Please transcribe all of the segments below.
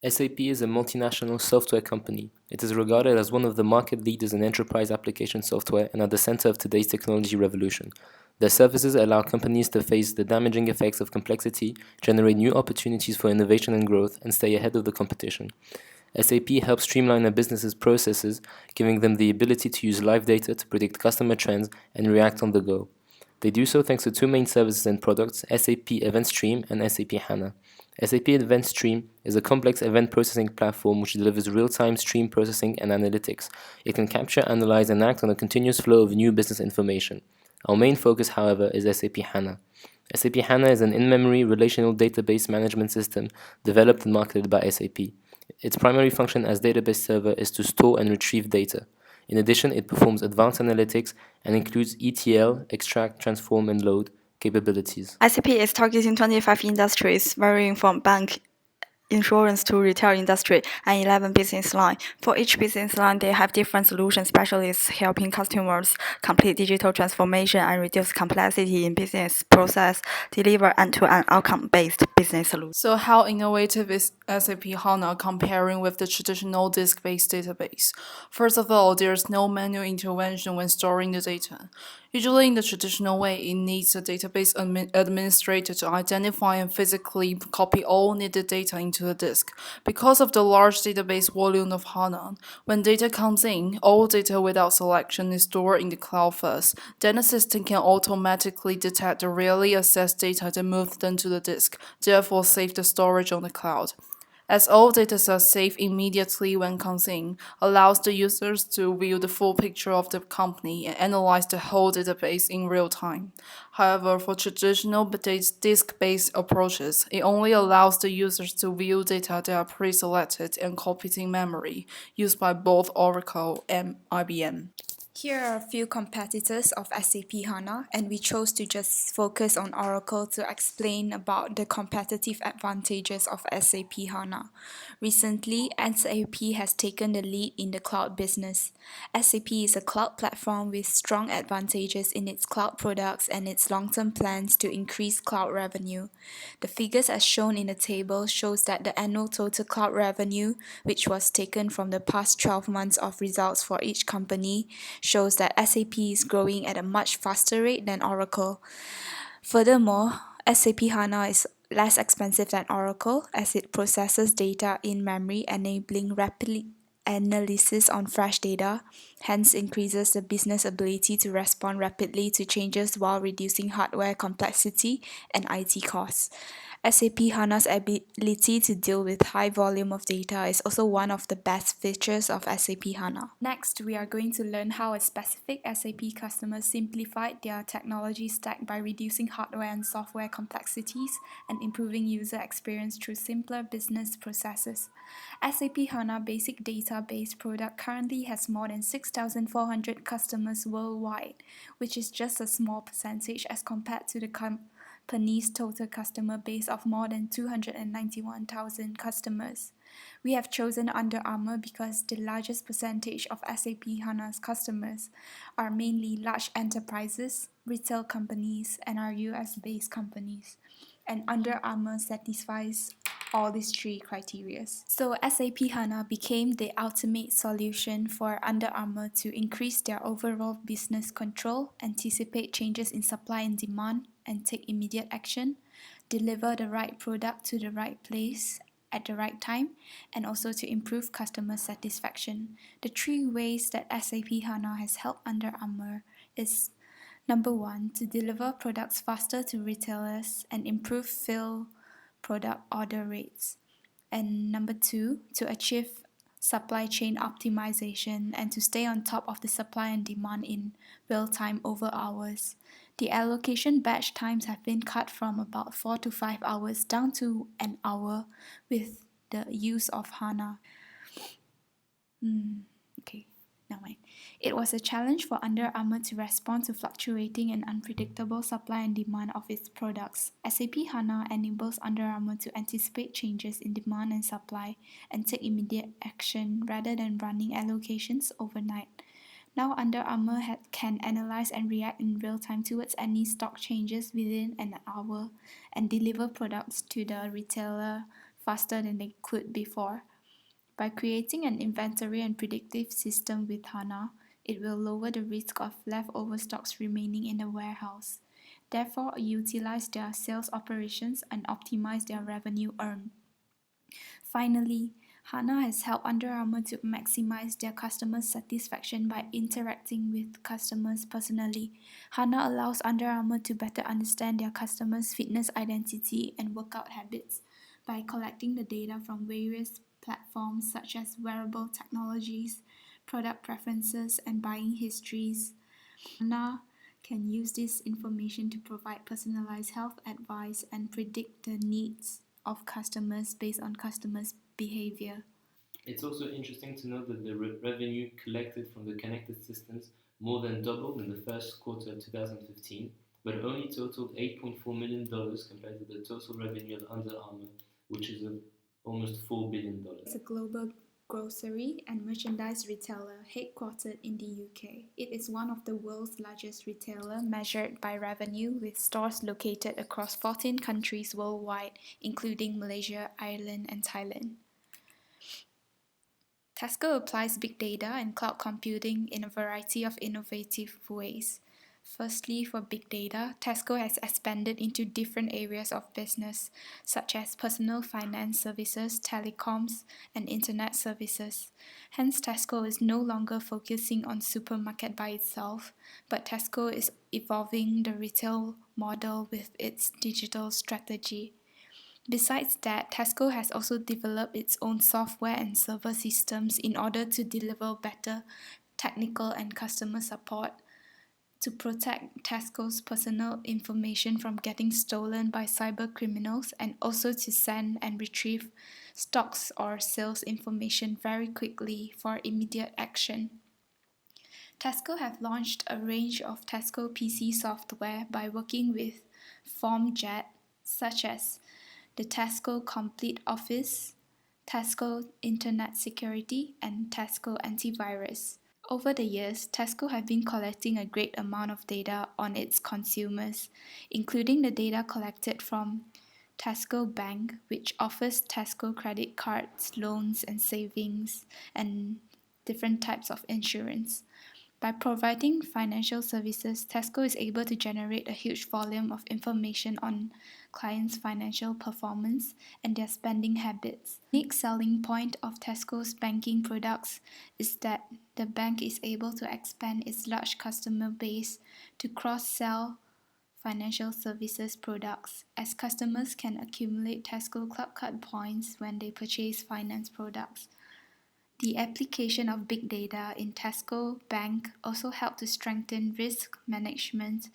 SAP is a multinational software company. It is regarded as one of the market leaders in enterprise application software and at the center of today's technology revolution. Their services allow companies to face the damaging effects of complexity, generate new opportunities for innovation and growth, and stay ahead of the competition. SAP helps streamline a business's processes, giving them the ability to use live data to predict customer trends and react on the go. They do so thanks to two main services and products, SAP Event Stream and SAP HANA. SAP Event Stream is a complex event processing platform which delivers real-time stream processing and analytics. It can capture, analyze, and act on a continuous flow of new business information. Our main focus, however, is SAP HANA. SAP HANA is an in-memory relational database management system developed and marketed by SAP. Its primary function as database server is to store and retrieve data. In addition, it performs advanced analytics and includes ETL, extract, transform, and load capabilities. SAP is targeting 25 industries, varying from bank, insurance to retail industry, and 11 business lines. For each business line, they have different solution specialists helping customers complete digital transformation and reduce complexity in business process, deliver end-to-end outcome-based business solutions. So how innovative is SAP HANA comparing with the traditional disk-based database? First of all, there's no manual intervention when storing the data. Usually in the traditional way, it needs a database administrator to identify and physically copy all needed data into the disk. Because of the large database volume of HANA, when data comes in, all data without selection is stored in the cloud first. Then the system can automatically detect the rarely accessed data and move them to the disk, therefore save the storage on the cloud. As all data are saved immediately when comes in, allows the users to view the full picture of the company and analyze the whole database in real time. However, for traditional disk-based approaches, it only allows the users to view data that are pre-selected and copied in memory, used by both Oracle and IBM. Here are a few competitors of SAP HANA, and we chose to just focus on Oracle to explain about the competitive advantages of SAP HANA. Recently, SAP has taken the lead in the cloud business. SAP is a cloud platform with strong advantages in its cloud products and its long-term plans to increase cloud revenue. The figures as shown in the table shows that the annual total cloud revenue, which was taken from the past 12 months of results for each company, shows that SAP is growing at a much faster rate than Oracle. Furthermore, SAP HANA is less expensive than Oracle as it processes data in memory, enabling rapid analysis on fresh data, hence increases the business ability to respond rapidly to changes while reducing hardware complexity and IT costs. SAP HANA's ability to deal with high volume of data is also one of the best features of SAP HANA. Next, we are going to learn how a specific SAP customer simplified their technology stack by reducing hardware and software complexities and improving user experience through simpler business processes. SAP HANA Basic Database product currently has more than 6,400 customers worldwide, which is just a small percentage as compared to the company's total customer base of more than 291,000 customers. We have chosen Under Armour because the largest percentage of SAP HANA's customers are mainly large enterprises, retail companies, and are US-based companies. And Under Armour satisfies all these three criteria. So SAP HANA became the ultimate solution for Under Armour to increase their overall business control, anticipate changes in supply and demand, and take immediate action, deliver the right product to the right place at the right time, and also to improve customer satisfaction. The three ways that SAP HANA has helped Under Armour is: number one, to deliver products faster to retailers and improve fill product order rates. And number two, to achieve supply chain optimization and to stay on top of the supply and demand in real time over hours. The allocation batch times have been cut from about 4 to 5 hours down to an hour with the use of HANA. Never mind. It was a challenge for Under Armour to respond to fluctuating and unpredictable supply and demand of its products. SAP HANA enables Under Armour to anticipate changes in demand and supply and take immediate action rather than running allocations overnight. Now Under Armour can analyze and react in real time towards any stock changes within an hour and deliver products to the retailer faster than they could before. By creating an inventory and predictive system with HANA, it will lower the risk of leftover stocks remaining in the warehouse, therefore utilize their sales operations and optimize their revenue earned. Finally, HANA has helped Under Armour to maximize their customer satisfaction by interacting with customers personally. HANA allows Under Armour to better understand their customers' fitness identity and workout habits by collecting the data from various platforms such as wearable technologies, product preferences, and buying histories. HANA can use this information to provide personalized health advice and predict the needs of customers based on customers' behavior. It's also interesting to note that the revenue collected from the connected systems more than doubled in the first quarter of 2015, but only totaled $8.4 million compared to the total revenue of Under Armour, which is almost $4 billion. It's a global grocery and merchandise retailer headquartered in the UK. It is one of the world's largest retailer measured by revenue, with stores located across 14 countries worldwide, including Malaysia, Ireland, and Thailand. Tesco applies big data and cloud computing in a variety of innovative ways. Firstly, for big data, Tesco has expanded into different areas of business, such as personal finance services, telecoms, and internet services. Hence, Tesco is no longer focusing on supermarket by itself, but Tesco is evolving the retail model with its digital strategy. Besides that, Tesco has also developed its own software and server systems in order to deliver better technical and customer support, to protect Tesco's personal information from getting stolen by cyber criminals, and also to send and retrieve stocks or sales information very quickly for immediate action. Tesco have launched a range of Tesco PC software by working with FormJet, such as the Tesco Complete Office, Tesco Internet Security, and Tesco Antivirus. Over the years, Tesco have been collecting a great amount of data on its consumers, including the data collected from Tesco Bank, which offers Tesco credit cards, loans, and savings, and different types of insurance. By providing financial services, Tesco is able to generate a huge volume of information on clients' financial performance and their spending habits. The unique selling point of Tesco's banking products is that the bank is able to expand its large customer base to cross-sell financial services products, as customers can accumulate Tesco Club Card points when they purchase finance products. The application of big data in Tesco Bank also helped to strengthen risk management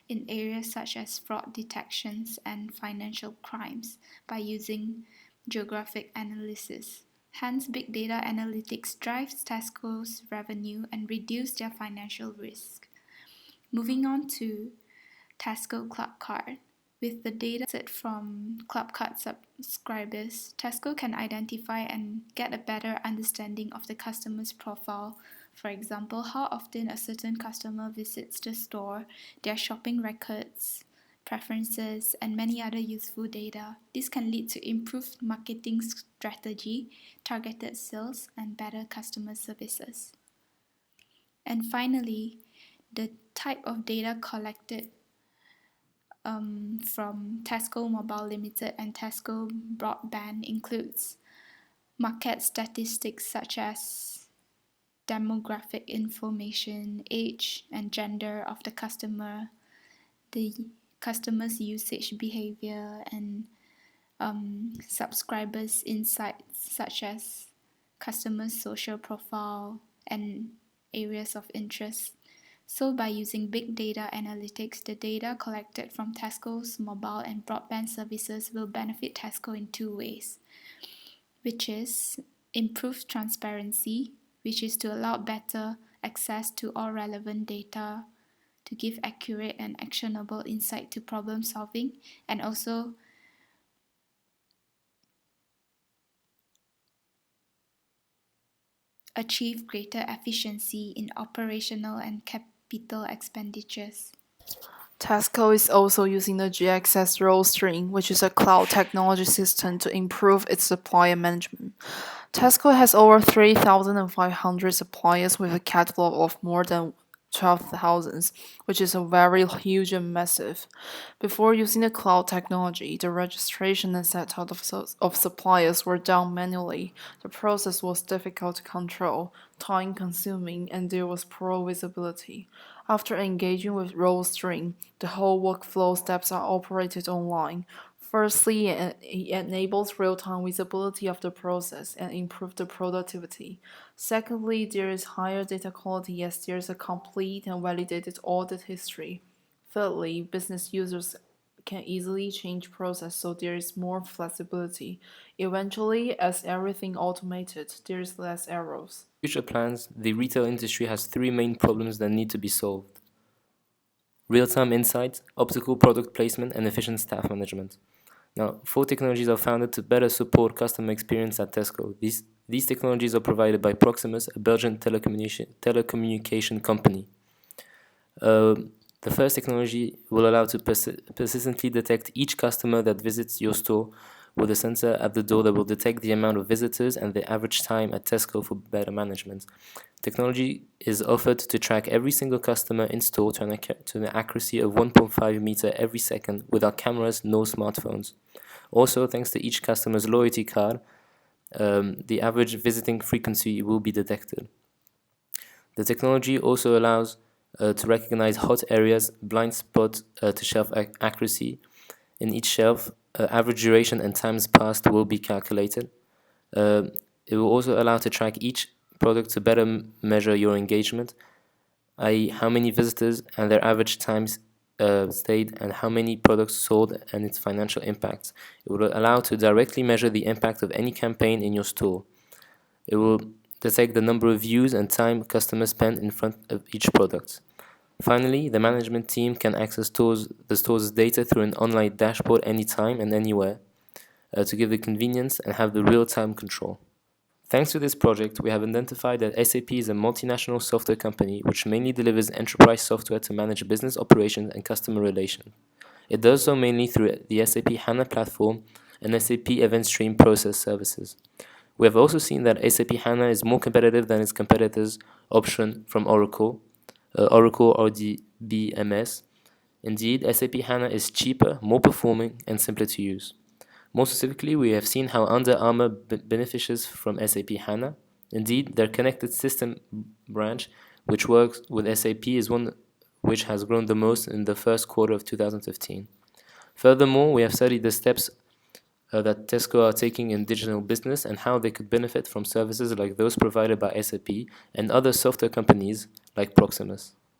in areas such as fraud detections and financial crimes by using geographic analysis. Hence, big data analytics drives Tesco's revenue and reduce their financial risk. Moving on to Tesco Club Card. With the data from Club Card subscribers, Tesco can identify and get a better understanding of the customer's profile. For example, how often a certain customer visits the store, their shopping records, preferences, and many other useful data. This can lead to improved marketing strategy, targeted sales, and better customer services. And finally, the type of data collected from Tesco Mobile Limited and Tesco Broadband includes market statistics such as demographic information, age and gender of the customer, the customer's usage behavior, and subscribers' insights such as customer's social profile and areas of interest. So by using big data analytics, the data collected from Tesco's mobile and broadband services will benefit Tesco in two ways, which is improved transparency, which is to allow better access to all relevant data, to give accurate and actionable insight to problem solving, and also achieve greater efficiency in operational and capital expenditures. Tesco is also using the GXS role string, which is a cloud technology system to improve its supplier management. Tesco has over 3,500 suppliers with a catalog of more than 12,000, which is a very huge and massive. Before using the cloud technology, the registration and setup of suppliers were done manually. The process was difficult to control, time consuming, and there was poor visibility. After engaging with role string, the whole workflow steps are operated online. Firstly, it enables real-time visibility of the process and improves the productivity. Secondly, there is higher data quality as there is a complete and validated audit history. Thirdly, business users can easily change process so there is more flexibility. Eventually, as everything automated, there is less errors. Future plans, the retail industry has three main problems that need to be solved: real-time insights, optical product placement, and efficient staff management. Now, four technologies are founded to better support customer experience at Tesco. These technologies are provided by Proximus, a Belgian telecommunication company. The first technology will allow to persistently detect each customer that visits your store with a sensor at the door that will detect the amount of visitors and the average time at Tesco for better management. Technology is offered to track every single customer in store to an accuracy of 1.5 meter every second without cameras, no smartphones. Also, thanks to each customer's loyalty card, the average visiting frequency will be detected. The technology also allows to recognize hot areas, blind spot to shelf accuracy. In each shelf, average duration and times passed will be calculated. It will also allow to track each product to better measure your engagement, i.e. how many visitors and their average times stayed and how many products sold and its financial impacts. It will allow to directly measure the impact of any campaign in your store. It will detect the number of views and time customers spend in front of each product. Finally, the management team can access the store's data through an online dashboard anytime and anywhere to give the convenience and have the real-time control. Thanks to this project, we have identified that SAP is a multinational software company which mainly delivers enterprise software to manage business operations and customer relations. It does so mainly through the SAP HANA platform and SAP Event Stream Process services. We have also seen that SAP HANA is more competitive than its competitors' option from Oracle or the BMS. Indeed, SAP HANA is cheaper, more performing, and simpler to use. More specifically, we have seen how Under Armour benefits from SAP HANA. Indeed, their connected system branch, which works with SAP, is one which has grown the most in the first quarter of 2015. Furthermore, we have studied the steps that Tesco are taking in digital business and how they could benefit from services like those provided by SAP and other software companies like Proximus.